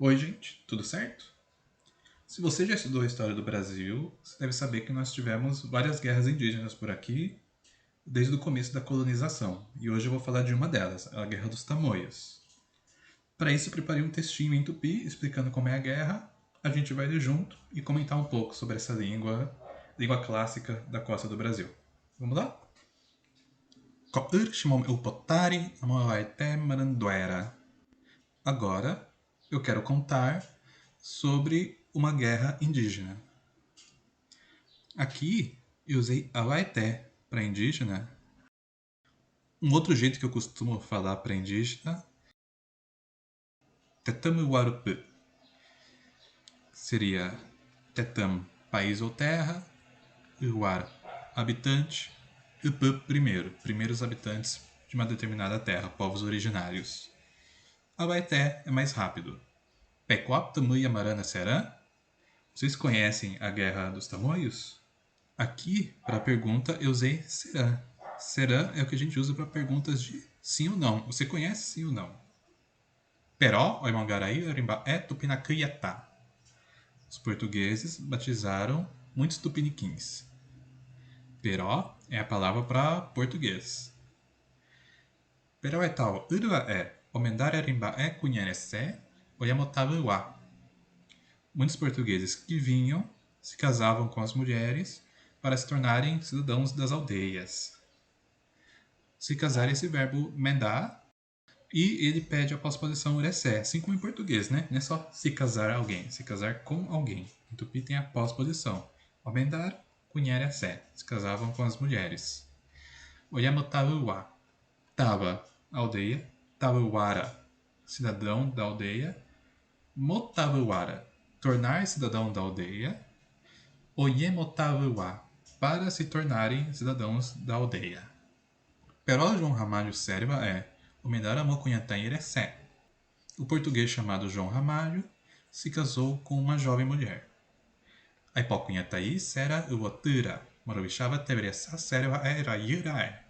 Oi, gente, tudo certo? Se você já estudou a história do Brasil, você deve saber que nós tivemos várias guerras indígenas por aqui, desde o começo da colonização, e hoje eu vou falar de uma delas, a Guerra dos Tamoios. Para isso, preparei um textinho em tupi explicando como é a guerra, a gente vai ler junto e comentar um pouco sobre essa língua clássica da costa do Brasil. Vamos lá? Agora, eu quero contar sobre uma guerra indígena. Aqui eu usei Awaité para indígena. Um outro jeito que eu costumo falar para indígena, Tetamuarupu, seria Tetam, país ou terra, Uar, habitante, Upu, primeiros habitantes de uma determinada terra, povos originários. Awaité é mais rápido. Pequap Tamuia Marana Serã. Vocês conhecem a Guerra dos Tamoios? Aqui, para a pergunta, eu usei serã. Serã é o que a gente usa para perguntas de sim ou não. Você conhece sim ou não? Peró, Oimangaraí, Orimbaé, Tupinacaietá. Os portugueses batizaram muitos tupiniquins. Peró é a palavra para português. Peró é tal, Uruaé, Omendara Rimbaé, Cunharecé, Oyamotabuá. Muitos portugueses que vinham se casavam com as mulheres para se tornarem cidadãos das aldeias. Se casar é esse verbo mendar, e ele pede a pós-posição urecé, assim como em português, né? Não é só se casar alguém, se casar com alguém. Em tupi tem a pós-posição. Omendar, cunherecé, se casavam com as mulheres. Oyamotabuá, tava, aldeia. Tabuara, cidadão da aldeia. Motabuara, tornar cidadão da aldeia. Oyemotabuá, para se tornarem cidadãos da aldeia. Peró João Ramalho Sérva é o melhor Mokunhantan-Irecé. O português chamado João Ramalho se casou com uma jovem mulher. Aipokunhataí Sera Uotura, Morobixava Tebressá Serva era Yuraé.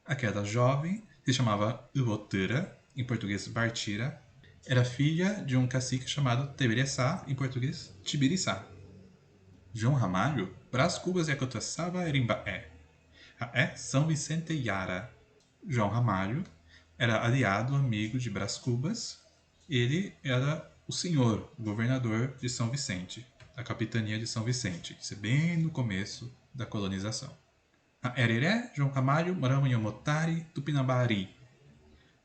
Aquela jovem se chamava Uotura, em português Bartira, era filha de um cacique chamado Tebressá, em português Tibiriçá. João Ramalho, Brás Cubas e Acotaçava Erimbaé. É São Vicente Yara. João Ramalho era aliado, amigo de Brás Cubas. Ele era o senhor, o governador de São Vicente, da capitania de São Vicente. Isso é bem no começo da colonização. A Ereré, João Ramalho, Maramanhamotari, Tupinambari.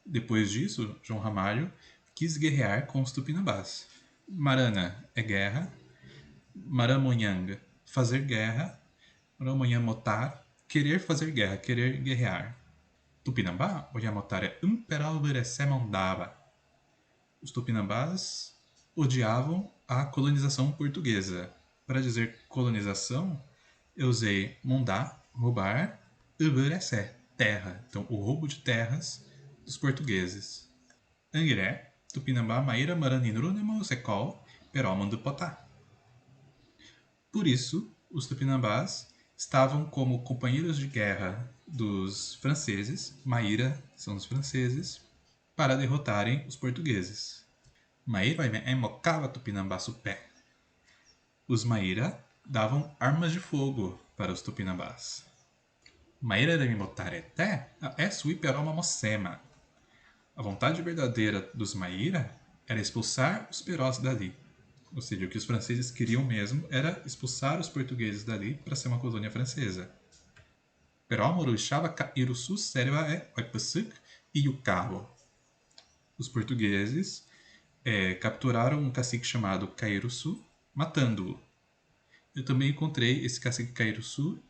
Depois disso, João Ramalho quis guerrear com os tupinambás. Marana é guerra. Maramonhanga, fazer guerra. Maramonhamotar, querer fazer guerra, querer guerrear. Tupinambá, Oyamotara Imperal Mandava. Os tupinambás odiavam a colonização portuguesa. Para dizer colonização, eu usei mundá, roubar, uberecé, terra. Então, o roubo de terras dos portugueses. Anguiré, Tupinambá, Maíra, Maraninrunema, Secol, Perómando Potá. Por isso, os tupinambás estavam como companheiros de guerra dos franceses, Maíra são os franceses, para derrotarem os portugueses. Maíra emocava Tupinambá supé. Os Maíra davam armas de fogo para os tupinambás. Maíra de Mimotareté é suiperoma mocema. A vontade verdadeira dos Maíra era expulsar os perós dali. Ou seja, o que os franceses queriam mesmo era expulsar os portugueses dali para ser uma colônia francesa. Peró, Moruixaba, Cairuçu, Sérva é Oipasuk e Ucarro. Os portugueses capturaram um cacique chamado Cairuçu, matando-o. Eu também encontrei esse cacique Cairuçu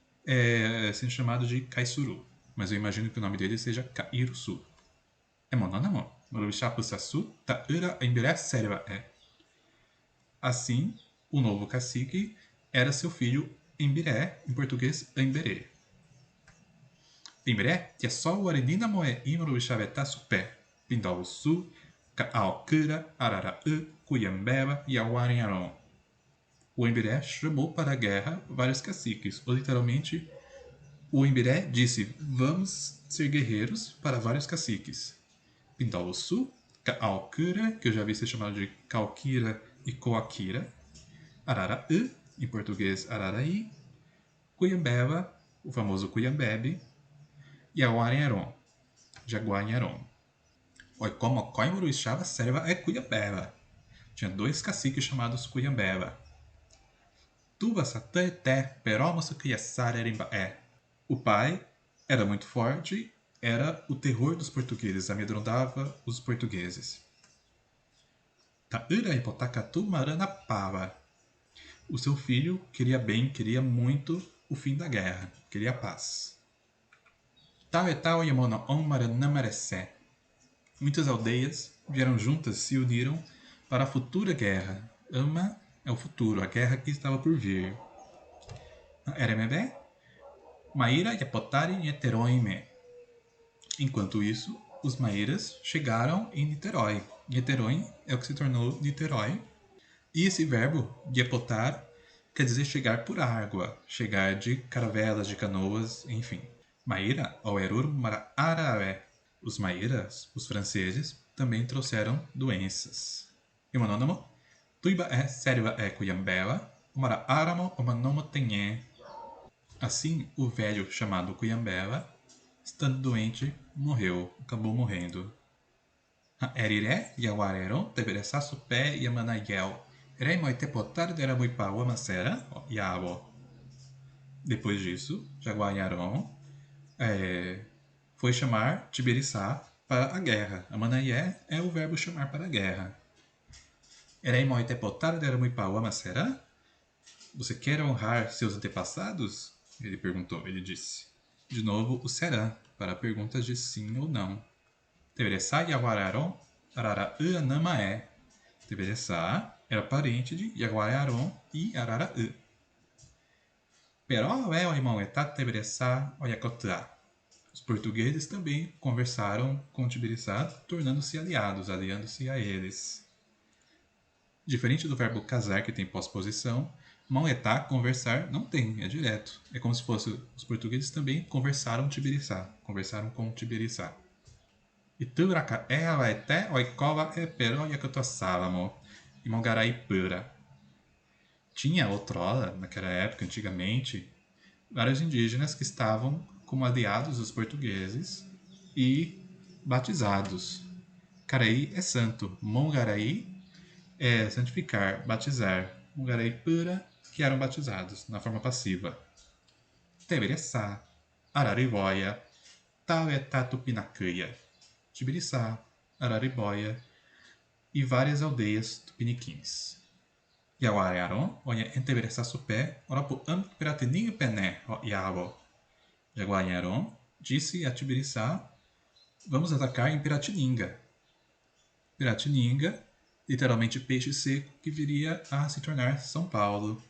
sendo chamado de Caissuru, mas eu imagino que o nome dele seja Cairuçu. É monônimo? Moruixaba, Sassu, Taura, Emberé, Sérva é. Assim, o novo cacique era seu filho Embiré, em português Emberê. Embiré tinha só o Arenina Moé Imorubixavetá Supé, Pindauçu, Caalcura, Araraã, Cuyambeba e Auarinharon. O Embiré chamou para a guerra vários caciques, ou literalmente, o Embiré disse: vamos ser guerreiros para vários caciques. Pindauçu Caalquira, que eu já vi ser chamado de Calquira e Coaquira. Araraí, em português Araraí. Cuyambeba, o famoso Cuyambebe. Yaguareron, Jaguareron. Oicomocó e Muruixaba Serva é Cuyambeba. Tinha 2 caciques chamados Cuyambeba. Tuba Satã Eté, Perómoso Criaçara Erimbaé. O pai era muito forte, era o terror dos portugueses, amedrontava os portugueses. Taura Hipotacatu Maranapava. O seu filho queria bem, queria muito o fim da guerra, queria a paz. Tauetau Yamonoon Maranamarecé. Muitas aldeias vieram juntas, se uniram para a futura guerra. Ama é o futuro, a guerra que estava por vir. Eremebé, Maíra Yapotari Nheteroime. Enquanto isso, os Maíras chegaram em Niterói. Niterói é o que se tornou Niterói. E esse verbo, Yapotar, quer dizer chegar por água, chegar de caravelas, de canoas, enfim. Maíra, Oerur, Maraaraé. Os Maíras, os franceses, também trouxeram doenças. E o monônimo? Tuiba é Sériva é Cuyambela, o Maraáramo, o Manomo Tenhé. Assim, o velho chamado Cuyambela, estando doente, morreu, acabou morrendo. Eriré, Yawareron, Teberessaço Pé, Yamanayel. Erei Moitepotar, Deramuipaua, Macera, Yabo. Depois disso, Jaguaiaron foi chamar Tibiriçá para a guerra. Amanaié é o verbo chamar para a guerra. Erei Moitepotar, Deramuipaua, Macera. Você quer honrar seus antepassados? Ele perguntou, ele disse. De novo, o será, para perguntas de sim ou não. Teberessá Yaguararon, Araraã Namaé. Teberessá era parente de Yaguararon e Araraã. Peró é o irmão etá Teberessá Oyacotá. Os portugueses também conversaram com Tibiriçá, tornando-se aliados, aliando-se a eles. Diferente do verbo casar, que tem pós-posição, Mauetá, conversar, não tem, é direto. É como se fosse os portugueses também conversaram Tibiriçá, conversaram com Tibiriçá. Ituraka é Alaeté, Oikova é Peró Yakotosálamo, e Mongaraipura. Tinha outrora, naquela época, antigamente, vários indígenas que estavam como aliados dos portugueses e batizados. Caraí é santo, Mongaraí é santificar, batizar. Mongaraipura, que eram batizados na forma passiva. Tebereçá, Arariboia, Tauetá Tupinacanha, Tibiriçá, Arariboia e várias aldeias tupiniquins. Yaguarearon, onha Entebereçá Supé, Orapo Am Piratininho Pené, Yabo. Jaguarearon disse a Tibiriçá: vamos atacar em Piratininga. Piratininga, literalmente peixe seco, que viria a se tornar São Paulo.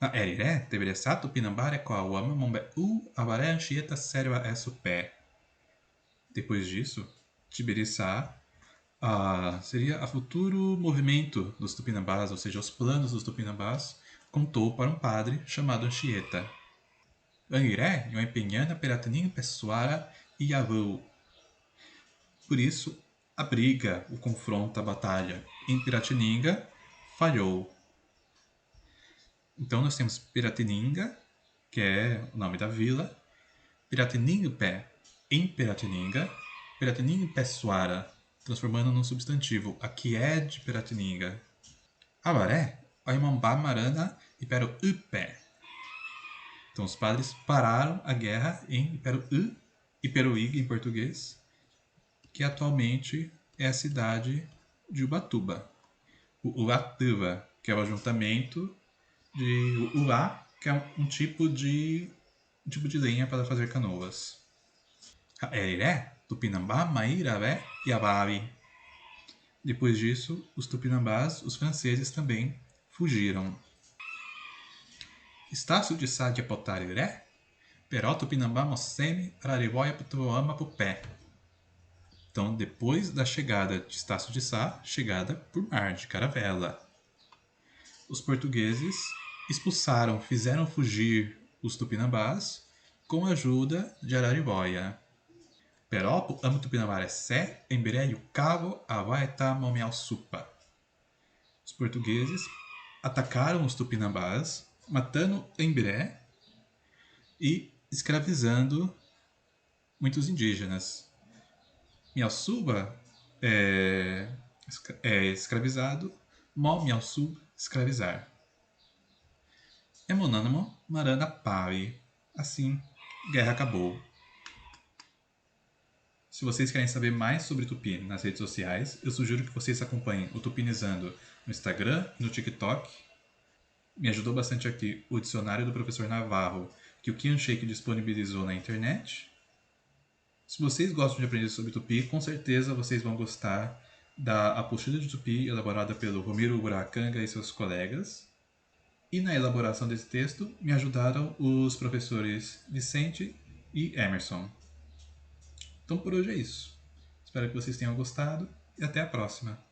Na Eriré, Tebereçá, Tupinambá, Coauama, Mombeú, Avaré, Anchieta, Sérva, Supé. Depois disso, Tibiriçá seria o futuro movimento dos Tupinambás, ou seja, os planos dos Tupinambás, contou para um padre chamado Anchieta. Aniré, Yoempenhana, Perataninho, Pessoara e Yavou. Por isso, a briga, o confronto, a batalha em Piratininga falhou. Então nós temos Piratininga, que é o nome da vila, Piratininga-pé em Piratininga, Piratininga-pessoara, transformando num substantivo, aqui é de Piratininga. Abaré, Oimambá, Marana, Iperuípe. Então os padres pararam a guerra em Iperuí, Iperuíga em português, que atualmente é a cidade de Ubatuba. O Uatuba, que é o ajuntamento de Uá, que é um tipo de lenha para fazer canoas. Eriré, Tupinambá, Maíravé e Ababi. Depois disso, os tupinambás, os franceses também fugiram. Estácio de Sá de Apotariré, Peró, Tupinambá, Mosseme, Arariboia, Putuama, Pupé. Então, depois da chegada de Estácio de Sá, chegada por mar, de caravela. Os portugueses expulsaram, fizeram fugir os tupinambás com a ajuda de Arariboia. Peropo, amo Tupinambá Sé, Emberé, Cabo, Awaetá, Momial Supa. Os portugueses atacaram os tupinambás, matando Emberé e escravizando muitos indígenas. Mialsuba é escravizado, Mo Mialsub, escravizar. Emonânimo, Marana Pai. Assim, guerra acabou. Se vocês querem saber mais sobre Tupi nas redes sociais, eu sugiro que vocês acompanhem o Tupinizando no Instagram e no TikTok. Me ajudou bastante aqui o dicionário do professor Navarro, que o Kian Sheik disponibilizou na internet. Se vocês gostam de aprender sobre Tupi, com certeza vocês vão gostar da apostila de Tupi elaborada pelo Romiro Buracanga e seus colegas. E na elaboração desse texto me ajudaram os professores Vicente e Emerson. Então por hoje é isso. Espero que vocês tenham gostado e até a próxima.